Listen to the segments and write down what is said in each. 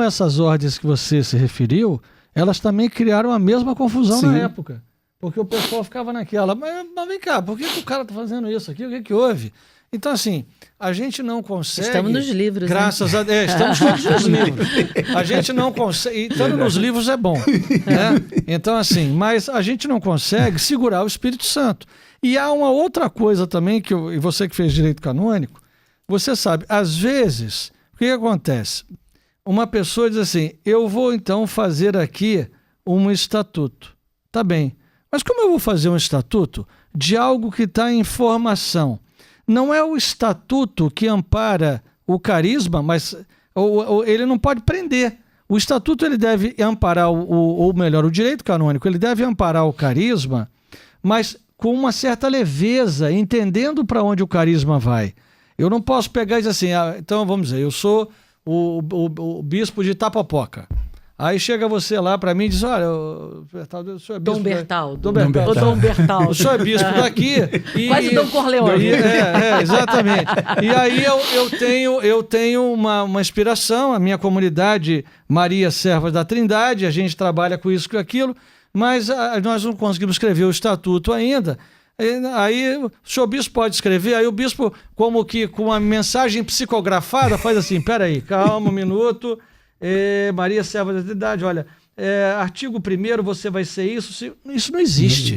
essas ordens que você se referiu, elas também criaram a mesma confusão na época. Porque o pessoal ficava naquela, mas vem cá, por que o cara está fazendo isso aqui? O que houve? Então, assim, a gente não consegue... Estamos nos livros. Graças a Deus, estamos todos nos livros. A gente não consegue... Estando nos livros é bom. Né? Então, assim, mas a gente não consegue segurar o Espírito Santo. E há uma outra coisa também, e você que fez direito canônico, você sabe, às vezes, o que acontece? Uma pessoa diz assim, eu vou então fazer aqui um estatuto. Tá bem, mas como eu vou fazer um estatuto de algo que está em formação? Não é o estatuto que ampara o carisma, mas ele não pode prender. O estatuto ele deve amparar, ou melhor, o direito canônico, ele deve amparar o carisma, mas com uma certa leveza, entendendo para onde o carisma vai. Eu não posso pegar e dizer assim, então vamos dizer, eu sou o bispo de Itapopoca. Aí chega você lá para mim e diz, olha, o senhor é bispo... Dom Bertaldo. Dom Bertaldo. O senhor é bispo daqui... Quase Dom Corleone. Exatamente. E aí eu tenho uma inspiração, a minha comunidade Maria Servas da Trindade, a gente trabalha com isso, com aquilo, mas nós não conseguimos escrever o estatuto ainda. Aí o senhor bispo pode escrever, aí o bispo, como que com uma mensagem psicografada, faz assim, peraí, calma um minuto... Maria Serva da Trindade, olha, artigo 1º você vai ser isso. Isso não existe.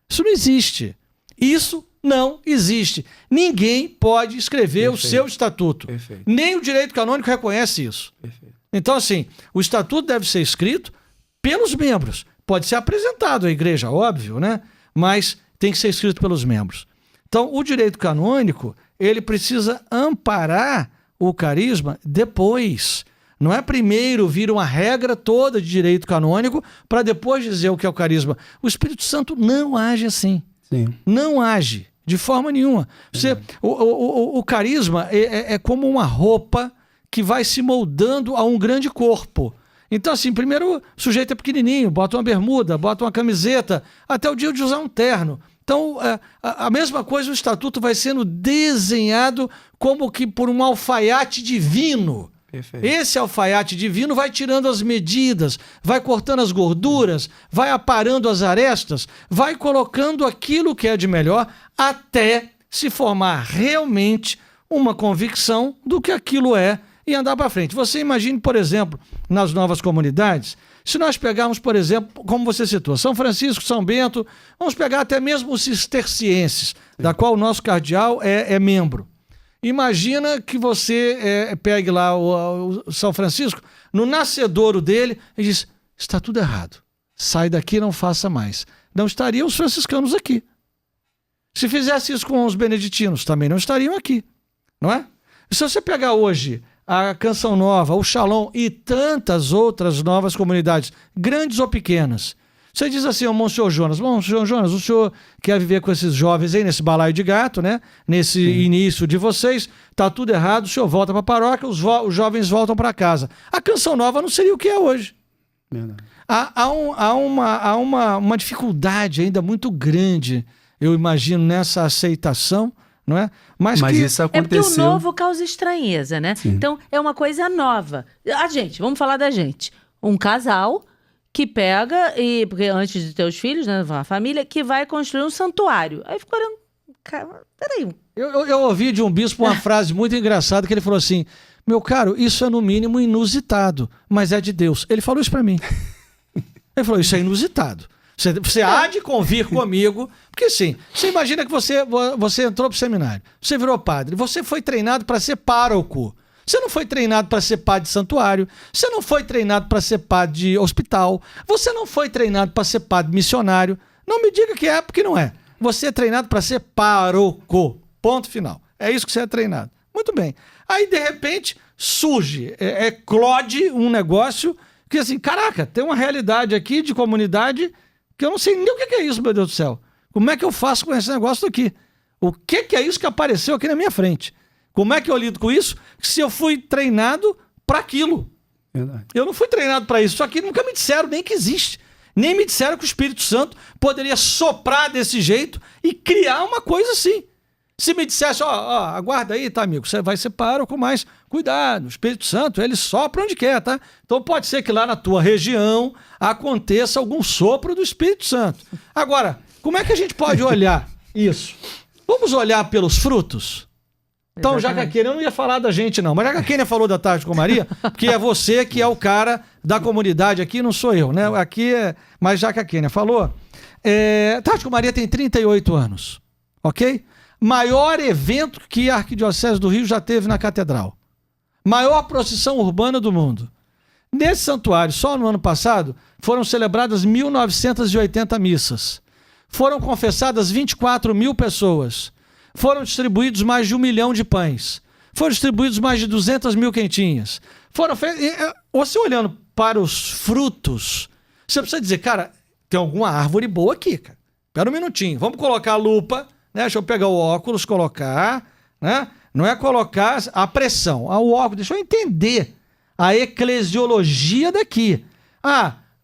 Isso não existe. Isso não existe. Ninguém pode escrever o seu estatuto. Nem o direito canônico reconhece isso. Então, assim, o estatuto deve ser escrito pelos membros. Pode ser apresentado à igreja, óbvio, né? Mas tem que ser escrito pelos membros. Então, o direito canônico, ele precisa amparar o carisma depois. Não é primeiro vir uma regra toda de direito canônico para depois dizer o que é o carisma. O Espírito Santo não age assim. Sim. Não age de forma nenhuma. O carisma é como uma roupa que vai se moldando a um grande corpo. Então, assim, primeiro o sujeito é pequenininho, bota uma bermuda, bota uma camiseta, até o dia de usar um terno. Então, a mesma coisa, o estatuto vai sendo desenhado como que por um alfaiate divino. Perfeito. Esse alfaiate divino vai tirando as medidas, vai cortando as gorduras, vai aparando as arestas, vai colocando aquilo que é de melhor até se formar realmente uma convicção do que aquilo é e andar para frente. Você imagine, por exemplo, nas novas comunidades, se nós pegarmos, por exemplo, como você citou, São Francisco, São Bento, vamos pegar até mesmo os cistercienses, da qual o nosso cardeal é membro. Imagina que você pegue lá o São Francisco, no nascedouro dele, e diz, está tudo errado, sai daqui, não faça mais. Não estariam os franciscanos aqui. Se fizesse isso com os beneditinos, também não estariam aqui, não é? Se você pegar hoje a Canção Nova, o Shalom e tantas outras novas comunidades, grandes ou pequenas, você diz assim ao Monsenhor Jonas, Monsenhor Jonas, o senhor quer viver com esses jovens aí, nesse balaio de gato, né? Nesse início de vocês, tá tudo errado, o senhor volta para a paróquia, os jovens voltam para casa. A Canção Nova não seria o que é hoje. Verdade. Há uma dificuldade ainda muito grande, eu imagino, nessa aceitação, não é? Mas isso aconteceu... É porque o novo causa estranheza, né? Sim. Então, é uma coisa nova. Vamos falar da gente. Um casal que pega, porque antes de ter os filhos, né, uma família, que vai construir um santuário. Aí ficou olhando, cara, peraí. Eu ouvi de um bispo uma frase muito engraçada, que ele falou assim, meu caro, isso é no mínimo inusitado, mas é de Deus. Ele falou isso para mim. Ele falou, isso é inusitado. Você há de convir comigo, porque sim, você imagina que você entrou pro seminário, você virou padre, você foi treinado para ser pároco. Você não foi treinado para ser padre de santuário, você não foi treinado para ser padre de hospital, você não foi treinado para ser padre missionário. Não me diga que é, porque não é. Você é treinado para ser pároco. Ponto final. É isso que você é treinado. Muito bem. Aí, de repente, surge, eclode um negócio que, assim, caraca, tem uma realidade aqui de comunidade que eu não sei nem o que é isso, meu Deus do céu. Como é que eu faço com esse negócio aqui? O que é isso que apareceu aqui na minha frente? Como é que eu lido com isso? Se eu fui treinado para aquilo. Verdade. Eu não fui treinado para isso. Só que nunca me disseram nem que existe. Nem me disseram que o Espírito Santo poderia soprar desse jeito e criar uma coisa assim. Se me dissesse, aguarda aí, tá, amigo, você vai ser pároco, mas Cuidado, o Espírito Santo, ele sopra onde quer, tá? Então pode ser que lá na tua região aconteça algum sopro do Espírito Santo. Agora, como é que a gente pode olhar isso? Vamos olhar pelos frutos? Então, já que a Kênia, eu não ia falar da gente não, mas já que a Kênia falou da Tarde com Maria, porque é você que é o cara da comunidade aqui, não sou eu, né? Aqui é... Mas já que a Kênia falou, Tarde com Maria tem 38 anos, ok? Maior evento que a Arquidiocese do Rio já teve na Catedral. Maior procissão urbana do mundo. Nesse santuário, só no ano passado, foram celebradas 1.980 missas. Foram confessadas 24 mil pessoas. Foram distribuídos mais de 1 milhão de pães. Foram distribuídos mais de 200 mil quentinhas. Você olhando para os frutos, você precisa dizer, cara, tem alguma árvore boa aqui, cara. Espera um minutinho. Vamos colocar a lupa, né? Deixa eu pegar o óculos, colocar, né? Não é colocar a pressão, o óculos. Deixa eu entender a eclesiologia daqui.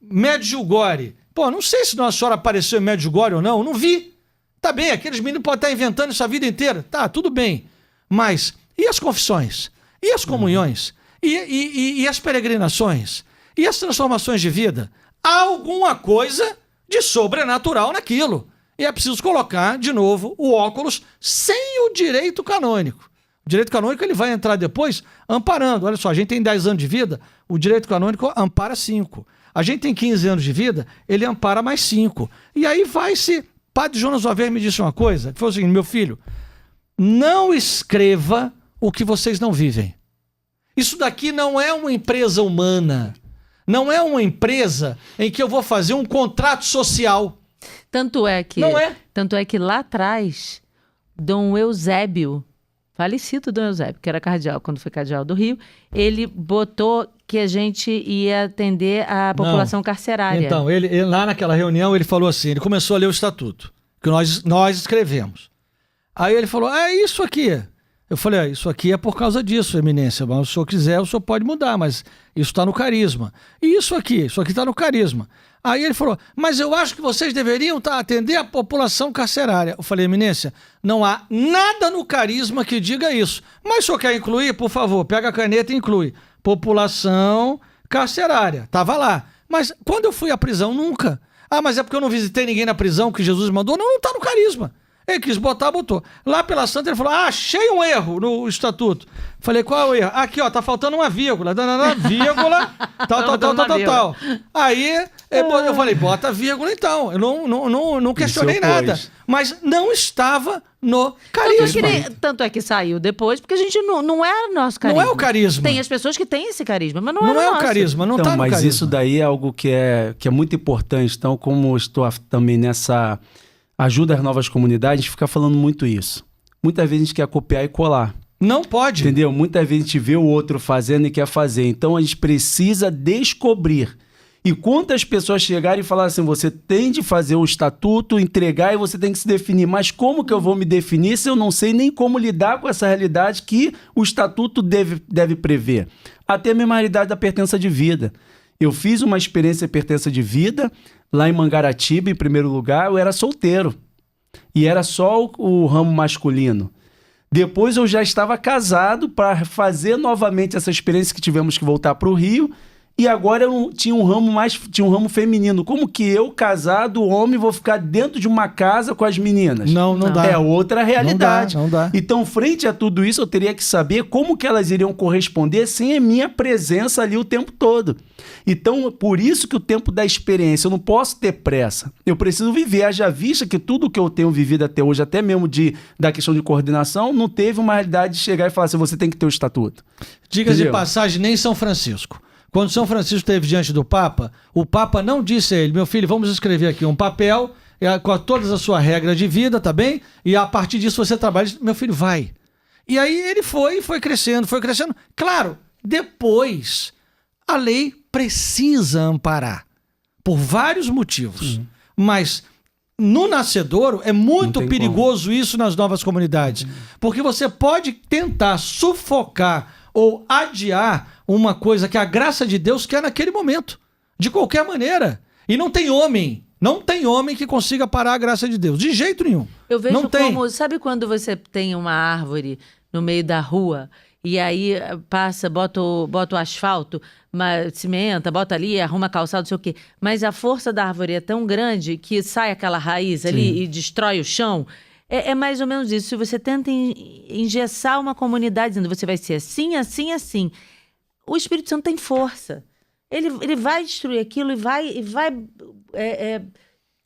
Medjugorje. Pô, não sei se Nossa Senhora apareceu em Medjugorje ou não vi. Tá bem, aqueles meninos podem estar inventando isso a vida inteira. Tá, tudo bem. Mas, e as confissões? E as comunhões? E as peregrinações? E as transformações de vida? Há alguma coisa de sobrenatural naquilo. E é preciso colocar, de novo, o óculos sem o direito canônico. O direito canônico ele vai entrar depois amparando. Olha só, a gente tem 10 anos de vida, o direito canônico ampara 5. A gente tem 15 anos de vida, ele ampara mais 5. E aí vai-se... Padre Jonas Valverde me disse uma coisa, que foi o seguinte, meu filho, não escreva o que vocês não vivem. Isso daqui não é uma empresa humana. Não é uma empresa em que eu vou fazer um contrato social. Tanto é que lá atrás, Dom Eusébio, falecido Dom Eusébio, que era cardeal, quando foi cardeal do Rio, ele botou que a gente ia atender a população carcerária. Então, ele lá naquela reunião, ele falou assim, ele começou a ler o estatuto, que nós escrevemos. Aí ele falou, isso aqui. Eu falei, isso aqui é por causa disso, eminência, mas se o senhor quiser, o senhor pode mudar, mas isso está no carisma. E isso aqui está no carisma. Aí ele falou, mas eu acho que vocês deveriam atender a população carcerária. Eu falei, eminência, não há nada no carisma que diga isso. Mas o senhor quer incluir? Por favor, pega a caneta e inclui. População carcerária. Estava lá. Mas quando eu fui à prisão, nunca. Mas é porque eu não visitei ninguém na prisão que Jesus mandou? Não está no carisma. Ele quis botar, botou. Lá pela Santa ele falou, achei um erro no estatuto. Falei, qual é o erro? Aqui, ó, tá faltando uma vírgula. Vírgula, tal. Aí eu falei, bota vírgula então. Eu não questionei nada. Mas não estava no carisma. Tanto é que saiu depois, porque a gente não é nosso carisma. Não é o carisma. Tem as pessoas que têm esse carisma, mas não é o o carisma, não então, tá no mas carisma. Isso daí é algo que é muito importante. Então, como estou também nessa ajuda às novas comunidades, a gente fica falando muito isso. Muitas vezes a gente quer copiar e colar. Não pode. Entendeu? Muitas vezes a gente vê o outro fazendo e quer fazer. Então a gente precisa descobrir. E quantas pessoas chegarem e falar assim, você tem de fazer o estatuto, entregar e você tem que se definir. Mas como que eu vou me definir se eu não sei nem como lidar com essa realidade que o estatuto deve prever? Até mesmo a realidade da pertença de vida. Eu fiz uma experiência de pertença de vida lá em Mangaratiba, em primeiro lugar, eu era solteiro. E era só o ramo masculino. Depois eu já estava casado para fazer novamente essa experiência que tivemos que voltar para o Rio. E agora eu tinha um ramo feminino. Como que eu, casado, homem, vou ficar dentro de uma casa com as meninas? Não dá. É outra realidade. Não dá. Então, frente a tudo isso, eu teria que saber como que elas iriam corresponder sem a minha presença ali o tempo todo. Então, por isso que o tempo da experiência, eu não posso ter pressa. Eu preciso viver. Haja vista que tudo que eu tenho vivido até hoje, até mesmo da questão de coordenação, não teve uma realidade de chegar e falar assim, você tem que ter o estatuto. Diga-se de passagem, nem São Francisco. Quando São Francisco esteve diante do Papa, o Papa não disse a ele, meu filho, vamos escrever aqui um papel com todas as suas regras de vida, tá bem? E a partir disso você trabalha. Meu filho, vai. E aí ele foi crescendo. Claro, depois a lei precisa amparar, por vários motivos. Mas no nascedouro é muito perigoso isso nas novas comunidades. Porque você pode tentar sufocar ou adiar uma coisa que a graça de Deus quer naquele momento, de qualquer maneira. E não tem homem que consiga parar a graça de Deus, de jeito nenhum. Eu vejo não tem. como, sabe quando você tem uma árvore no meio da rua e aí passa, bota o asfalto, cimenta, bota ali, arruma calçado, não sei o quê. Mas a força da árvore é tão grande que sai aquela raiz ali e destrói o chão. É mais ou menos isso. Se você tenta engessar uma comunidade dizendo você vai ser assim, assim, assim, o Espírito Santo tem força. Ele vai destruir aquilo e vai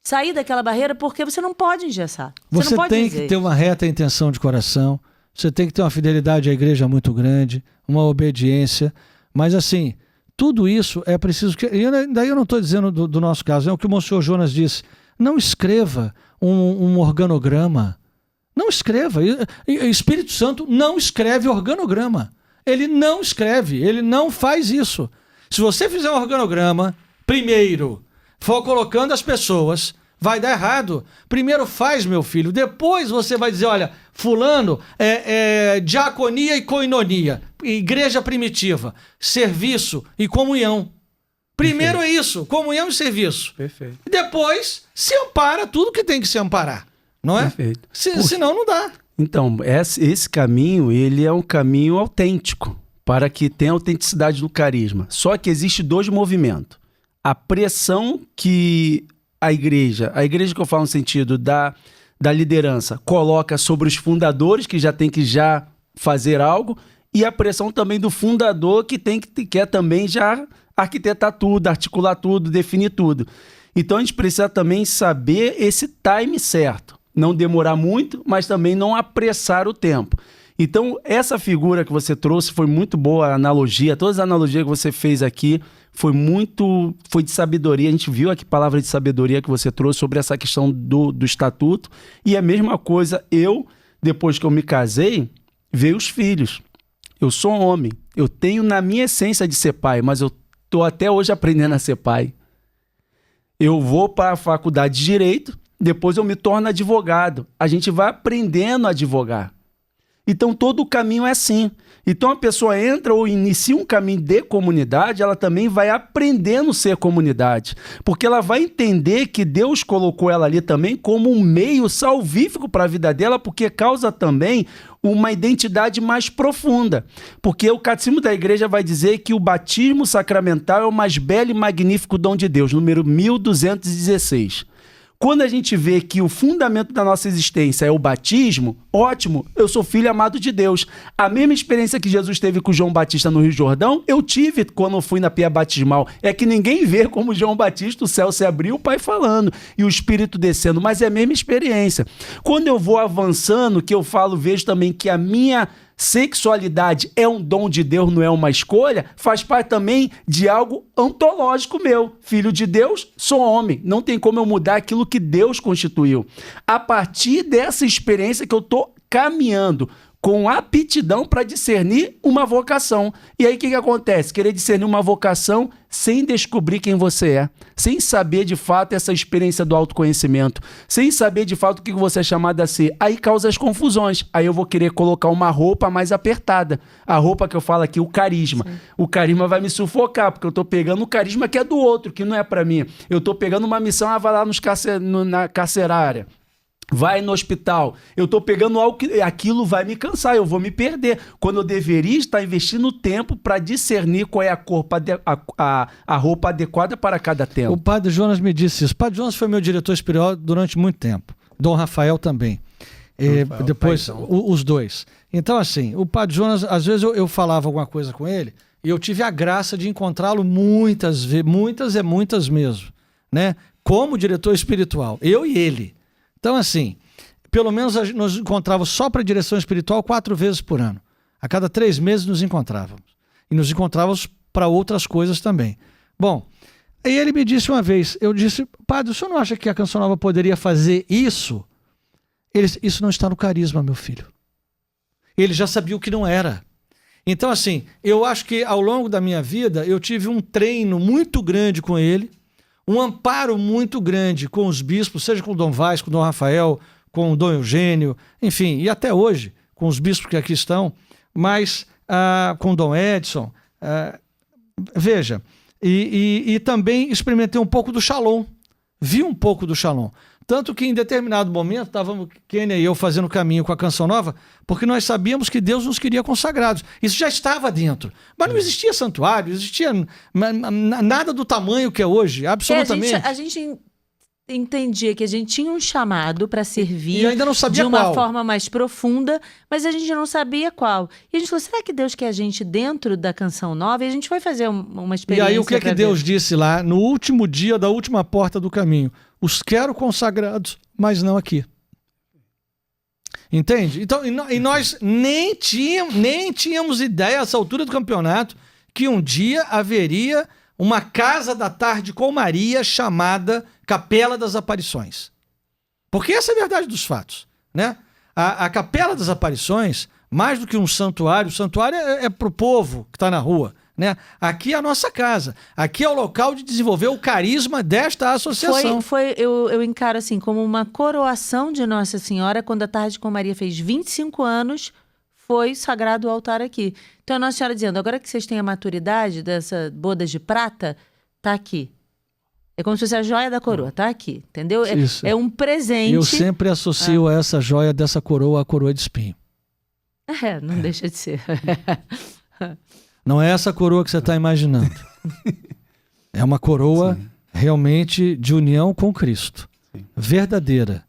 sair daquela barreira, porque você não pode engessar. Você não pode tem dizer que ter uma reta intenção de coração, você tem que ter uma fidelidade à igreja muito grande, uma obediência, mas assim, tudo isso é preciso que... Daí eu não estou dizendo do nosso caso, é o que o Monsenhor Jonas disse, não escreva um organograma, não escreva, Espírito Santo não escreve organograma, ele não escreve, ele não faz isso. Se você fizer um organograma, primeiro, for colocando as pessoas, vai dar errado. Primeiro faz, meu filho, depois você vai dizer, olha, fulano é diaconia e koinonia, igreja primitiva, serviço e comunhão. Primeiro é isso, comunhão e serviço. Perfeito. Depois se ampara tudo que tem que se amparar, não é? Perfeito. Senão não dá. Então, esse caminho, ele é um caminho autêntico, para que tenha autenticidade do carisma. Só que existe 2 movimentos. A pressão que a igreja que eu falo no sentido da liderança, coloca sobre os fundadores, que já tem que fazer algo, e a pressão também do fundador, que quer também já arquitetar tudo, articular tudo, definir tudo. Então a gente precisa também saber esse time certo. Não demorar muito, mas também não apressar o tempo. Então, essa figura que você trouxe foi muito boa, a analogia, todas as analogias que você fez aqui foi de sabedoria. A gente viu aqui palavra de sabedoria que você trouxe sobre essa questão do estatuto. E a mesma coisa, depois que eu me casei, veio os filhos. Eu sou homem, eu tenho na minha essência de ser pai, mas eu estou até hoje aprendendo a ser pai. Eu vou para a faculdade de Direito, depois eu me torno advogado. A gente vai aprendendo a advogar. Então, todo o caminho é assim. Então, a pessoa entra ou inicia um caminho de comunidade, ela também vai aprendendo a ser comunidade. Porque ela vai entender que Deus colocou ela ali também como um meio salvífico para a vida dela, porque causa também uma identidade mais profunda. Porque o Catecismo da Igreja vai dizer que o batismo sacramental é o mais belo e magnífico dom de Deus, número 1216. Quando a gente vê que o fundamento da nossa existência é o batismo, ótimo, eu sou filho amado de Deus. A mesma experiência que Jesus teve com João Batista no Rio Jordão, eu tive quando eu fui na pia batismal. É que ninguém vê como João Batista, o céu se abriu, o Pai falando e o Espírito descendo, mas é a mesma experiência. Quando eu vou avançando, que eu vejo também que a minha sexualidade é um dom de Deus, não é uma escolha, faz parte também de algo ontológico meu. Filho de Deus, sou homem. Não tem como eu mudar aquilo que Deus constituiu. A partir dessa experiência que eu estou caminhando com aptidão para discernir uma vocação. E aí o que acontece? Querer discernir uma vocação sem descobrir quem você é, sem saber de fato essa experiência do autoconhecimento, sem saber de fato o que você é chamado a ser. Aí causa as confusões. Aí eu vou querer colocar uma roupa mais apertada. A roupa que eu falo aqui, o carisma. Sim. O carisma vai me sufocar, porque eu estou pegando o carisma que é do outro, que não é para mim. Eu estou pegando uma missão, vai lá na carcerária. Vai no hospital, eu estou pegando algo que aquilo vai me cansar, eu vou me perder. Quando eu deveria estar investindo tempo para discernir qual é a roupa adequada para cada tempo. O padre Jonas me disse isso. O padre Jonas foi meu diretor espiritual durante muito tempo. Dom Rafael também. Rafael, depois, os dois. Então, assim, o padre Jonas, às vezes eu falava alguma coisa com ele e eu tive a graça de encontrá-lo muitas mesmo, né? Como diretor espiritual, eu e ele. Então, assim, pelo menos nos encontrávamos só para a direção espiritual 4 vezes por ano. A cada 3 meses nos encontrávamos. E nos encontrávamos para outras coisas também. Bom, aí ele me disse uma vez, eu disse, padre, o senhor não acha que a Canção Nova poderia fazer isso? Ele disse, isso não está no carisma, meu filho. Ele já sabia o que não era. Então, assim, eu acho que ao longo da minha vida eu tive um treino muito grande com ele, um amparo muito grande com os bispos, seja com o Dom Vaz, com o Dom Rafael, com o Dom Eugênio, enfim, e até hoje, com os bispos que aqui estão, mas com o Dom Edson. Veja, e também experimentei um pouco do Shalom, vi um pouco do Shalom. Tanto que em determinado momento estávamos, Kênia e eu, fazendo caminho com a Canção Nova, porque nós sabíamos que Deus nos queria consagrados. Isso já estava dentro. Mas não existia santuário, não existia nada do tamanho que é hoje, absolutamente. A gente entendia que a gente tinha um chamado para servir E ainda não sabia de uma qual. forma mais profunda, mas a gente não sabia qual. E a gente falou, será que Deus quer a gente dentro da Canção Nova? E a gente foi fazer uma E experiência. aí o que é que pra Deus ver. disse lá no último dia da última porta do caminho? Os quero consagrados, mas não aqui. Entende? Então, e nós nem tínhamos ideia, a essa altura do campeonato, que um dia haveria uma casa da tarde com Maria chamada Capela das Aparições. Porque essa é a verdade dos fatos, né? A Capela das Aparições, mais do que um santuário, o santuário é para o povo que está na rua, né? Aqui é a nossa casa, aqui é o local de desenvolver o carisma desta associação. Eu encaro assim como uma coroação de Nossa Senhora quando a Tarde com Maria fez 25 anos, foi sagrado o altar aqui. Então a Nossa Senhora dizendo, agora que vocês têm a maturidade dessa bodas de prata, tá aqui. É como se fosse a joia da coroa, tá aqui, entendeu? Isso. É um presente. Eu sempre associo a essa joia dessa coroa a coroa de espinho. Não deixa de ser. Não é essa coroa que você está imaginando. É uma coroa realmente de união com Cristo. Verdadeira.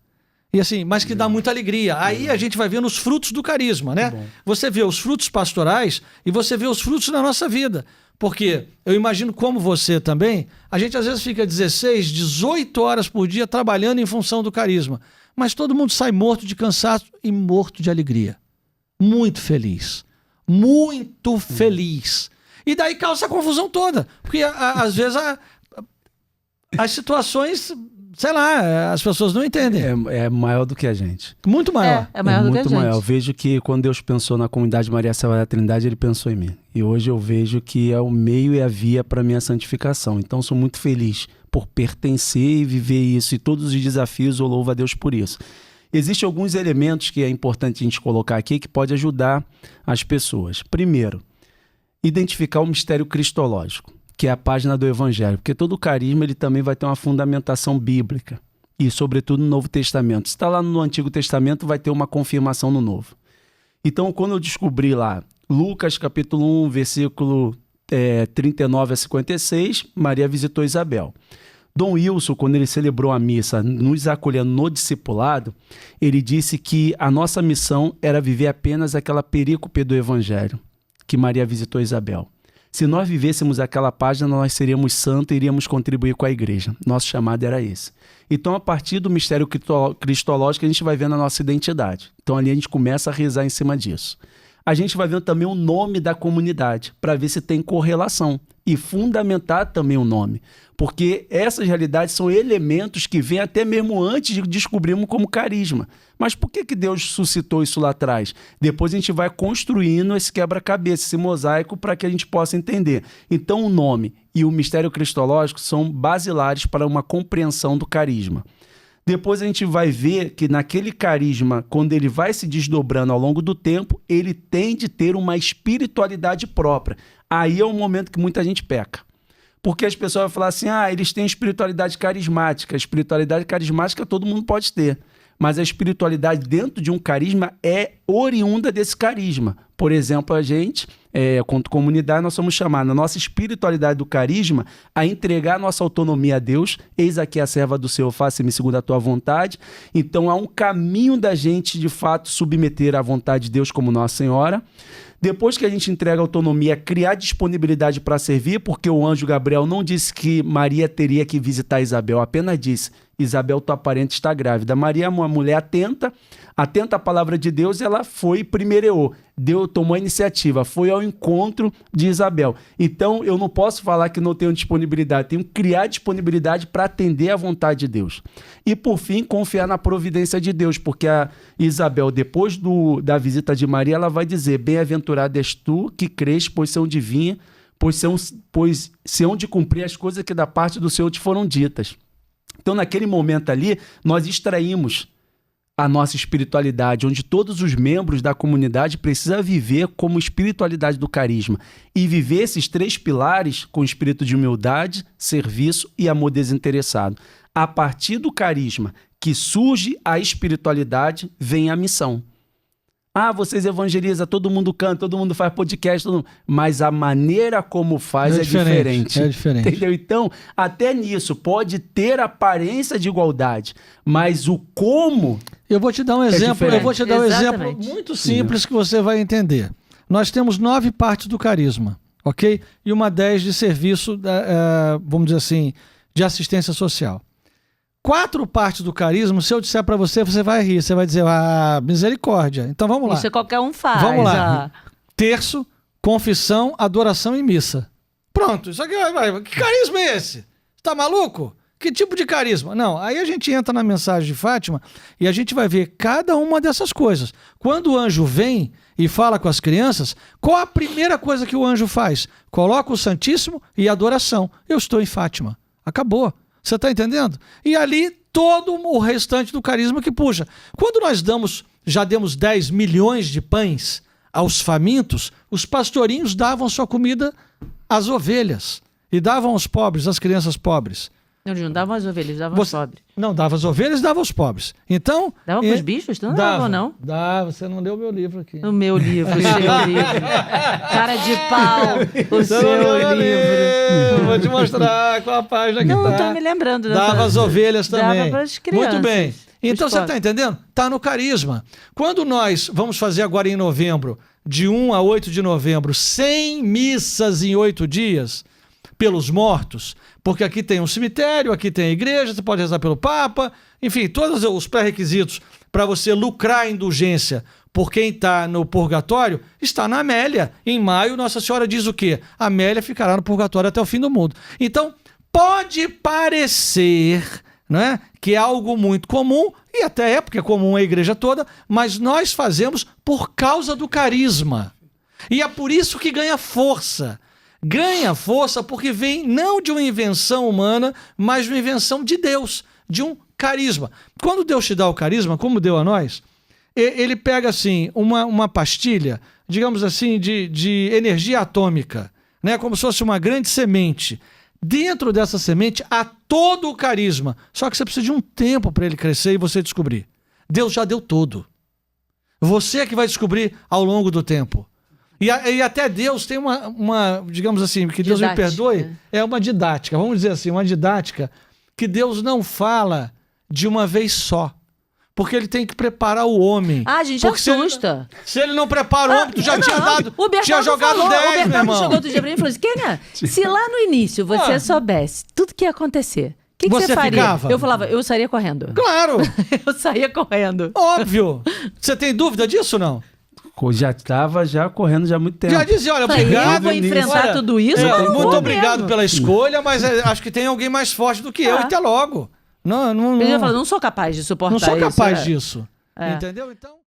E assim, mas que dá muita alegria. Aí a gente vai vendo os frutos do carisma, né? Você vê os frutos pastorais e você vê os frutos na nossa vida. Porque eu imagino como você também, a gente às vezes fica 16, 18 horas por dia trabalhando em função do carisma. Mas todo mundo sai morto de cansaço e morto de alegria. Muito feliz. Muito feliz. E daí causa essa confusão toda. Porque às vezes as situações, sei lá, as pessoas não entendem. É maior do que a gente. Muito maior. É maior do que a muito gente. maior. Eu vejo que quando Deus pensou na comunidade Maria Serva da Trindade, Ele pensou em mim. E hoje eu vejo que é o meio e a via para a minha santificação. Então sou muito feliz por pertencer e viver isso. E todos os desafios eu louvo a Deus por isso. Existem alguns elementos que é importante a gente colocar aqui que pode ajudar as pessoas. Primeiro, identificar o mistério cristológico, que é a página do Evangelho, porque todo carisma ele também vai ter uma fundamentação bíblica e, sobretudo, no Novo Testamento. Se está lá no Antigo Testamento, vai ter uma confirmação no Novo. Então, quando eu descobri lá, Lucas capítulo 1, versículo 39 a 56, Maria visitou Isabel. Dom Wilson, quando ele celebrou a missa, nos acolhendo no discipulado, ele disse que a nossa missão era viver apenas aquela perícope do Evangelho, que Maria visitou Isabel. Se nós vivêssemos aquela página, nós seríamos santos e iríamos contribuir com a igreja. Nosso chamado era esse. Então, a partir do mistério cristológico, a gente vai vendo a nossa identidade. Então, ali a gente começa a rezar em cima disso. A gente vai vendo também o nome da comunidade, para ver se tem correlação. E fundamentar também o nome. Porque essas realidades são elementos que vêm até mesmo antes de descobrirmos como carisma. Mas por que Deus suscitou isso lá atrás? Depois a gente vai construindo esse quebra-cabeça, esse mosaico, para que a gente possa entender. Então o nome e o mistério cristológico são basilares para uma compreensão do carisma. Depois a gente vai ver que naquele carisma, quando ele vai se desdobrando ao longo do tempo, ele tem de ter uma espiritualidade própria. Aí é o momento que muita gente peca. Porque as pessoas vão falar assim, eles têm espiritualidade carismática. A espiritualidade carismática todo mundo pode ter. Mas a espiritualidade dentro de um carisma é oriunda desse carisma. Por exemplo, a gente, quanto comunidade, nós somos chamados, na nossa espiritualidade do carisma, a entregar a nossa autonomia a Deus. Eis aqui a serva do Senhor, faça-me segundo a tua vontade. Então, há um caminho da gente, de fato, submeter à vontade de Deus como Nossa Senhora. Depois que a gente entrega a autonomia, criar disponibilidade para servir, porque o anjo Gabriel não disse que Maria teria que visitar Isabel, apenas disse, Isabel, tua parente está grávida. Maria é uma mulher atenta à palavra de Deus, e ela foi e primeireou. Deus tomou a iniciativa, foi ao encontro de Isabel. Então, eu não posso falar que não tenho disponibilidade, tenho que criar disponibilidade para atender à vontade de Deus. E, por fim, confiar na providência de Deus, porque a Isabel, depois da visita de Maria, ela vai dizer, bem-aventurada és tu que crês, pois são de vinha, pois se hão de cumprir as coisas que da parte do Senhor te foram ditas. Então, naquele momento ali, nós extraímos a nossa espiritualidade, onde todos os membros da comunidade precisam viver como espiritualidade do carisma e viver esses 3 pilares com espírito de humildade, serviço e amor desinteressado. A partir do carisma, que surge a espiritualidade, vem a missão. Ah, vocês evangelizam, todo mundo canta, todo mundo faz podcast, mas a maneira como faz é diferente. É diferente. Entendeu? Então, até nisso, pode ter aparência de igualdade, mas o como... Eu vou te dar um exemplo, diferente. eu vou te dar um exemplo Exatamente. muito simples que você vai entender. Nós temos 9 partes do carisma, ok? E uma 10 de serviço, vamos dizer assim, de assistência social. 4 partes do carisma, se eu disser para você, você vai rir, você vai dizer, misericórdia. Então vamos lá. Isso qualquer um faz. Vamos lá. Terço, confissão, adoração e missa. Pronto, isso aqui vai. Que carisma é esse? Tá maluco? Que tipo de carisma? Não, aí a gente entra na mensagem de Fátima e a gente vai ver cada uma dessas coisas. Quando o anjo vem e fala com as crianças, qual a primeira coisa que o anjo faz? Coloca o Santíssimo e a adoração. Eu estou em Fátima. Acabou. Você está entendendo? E ali todo o restante do carisma que puxa. Quando nós já demos 10 milhões de pães aos famintos, os pastorinhos davam sua comida às ovelhas e davam aos pobres, às crianças pobres. Não, eles não davam as ovelhas, davam aos pobres. Não, dava às ovelhas e dava aos pobres. Então... Dava para os bichos? Não davam, não? Dava, você não leu o meu livro aqui. O meu livro, o seu livro. Cara de pau, o Você seu não leu meu livro. Vou te mostrar qual a página que Não tá. estou me lembrando. Dava às ovelhas também. Dava para as crianças. Muito bem. Então Os você pobres. está entendendo? Está no carisma. Quando nós vamos fazer agora em novembro, de 1 a 8 de novembro, 100 missas em 8 dias, pelos mortos, porque aqui tem um cemitério, aqui tem a igreja, você pode rezar pelo Papa, enfim, todos os pré-requisitos para você lucrar a indulgência por quem está no purgatório, está na Amélia. Em maio, Nossa Senhora diz o quê? A Amélia ficará no purgatório até o fim do mundo. Então, pode parecer, né, que é algo muito comum, e até é, porque é comum a igreja toda, mas nós fazemos por causa do carisma. E é por isso que ganha força. Ganha força porque vem não de uma invenção humana, mas de uma invenção de Deus, de um carisma. Quando Deus te dá o carisma, como deu a nós, ele pega assim uma pastilha, digamos assim, de energia atômica, né? Como se fosse uma grande semente. Dentro dessa semente há todo o carisma, só que você precisa de um tempo para ele crescer e você descobrir. Deus já deu todo. Você é que vai descobrir ao longo do tempo. E até Deus tem uma, digamos assim, que Deus Didática. me perdoe, é uma didática, vamos dizer assim, uma didática que Deus não fala de uma vez só. Porque ele tem que preparar o homem. Ah, gente, porque assusta. Se ele não prepara o homem, tu já tinha dado, O Bernardo tinha jogado falou, 10, o meu Bernardo irmão. chegou outro dia pra mim e falou assim, Kênia, se lá no início você soubesse tudo que ia acontecer, o que Você você faria? ficava? Eu falava, eu sairia correndo. Claro, Eu saía correndo. óbvio. Você tem dúvida disso ou não? Já estava correndo já há muito tempo. Já dizia, olha, Falei, obrigado. eu vou enfrentar Olha, tudo isso, mas não muito vou obrigado mesmo. pela escolha, mas acho que tem alguém mais forte do que eu, e até logo. Não, Ele já falou, não sou capaz de suportar não isso. sou capaz é. disso. É. Entendeu? Então...